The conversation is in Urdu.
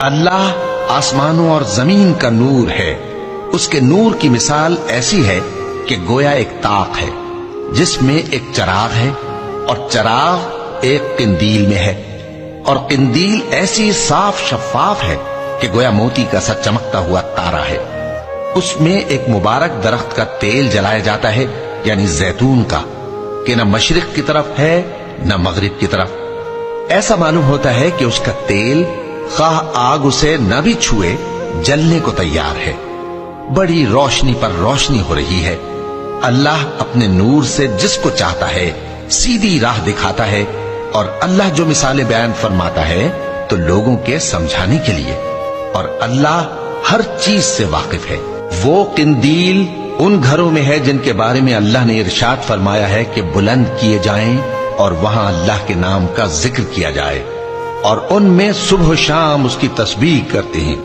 اللہ آسمانوں اور زمین کا نور ہے۔ اس کے نور کی مثال ایسی ہے کہ گویا ایک طاق ہے جس میں ایک چراغ ہے، اور چراغ ایک قندیل میں ہے، اور قندیل ایسی صاف شفاف ہے کہ گویا موتی کا سا چمکتا ہوا تارا ہے۔ اس میں ایک مبارک درخت کا تیل جلایا جاتا ہے، یعنی زیتون کا، کہ نہ مشرق کی طرف ہے نہ مغرب کی طرف۔ ایسا معلوم ہوتا ہے کہ اس کا تیل خواہ آگ اسے نہ بھی چھوئے جلنے کو تیار ہے۔ بڑی روشنی پر روشنی ہو رہی ہے۔ اللہ اپنے نور سے جس کو چاہتا ہے سیدھی راہ دکھاتا ہے، اور اللہ جو مثالیں بیان فرماتا ہے تو لوگوں کے سمجھانے کے لیے، اور اللہ ہر چیز سے واقف ہے۔ وہ قندیل ان گھروں میں ہے جن کے بارے میں اللہ نے ارشاد فرمایا ہے کہ بلند کیے جائیں اور وہاں اللہ کے نام کا ذکر کیا جائے، اور ان میں صبح و شام اس کی تسبیح کرتے ہیں۔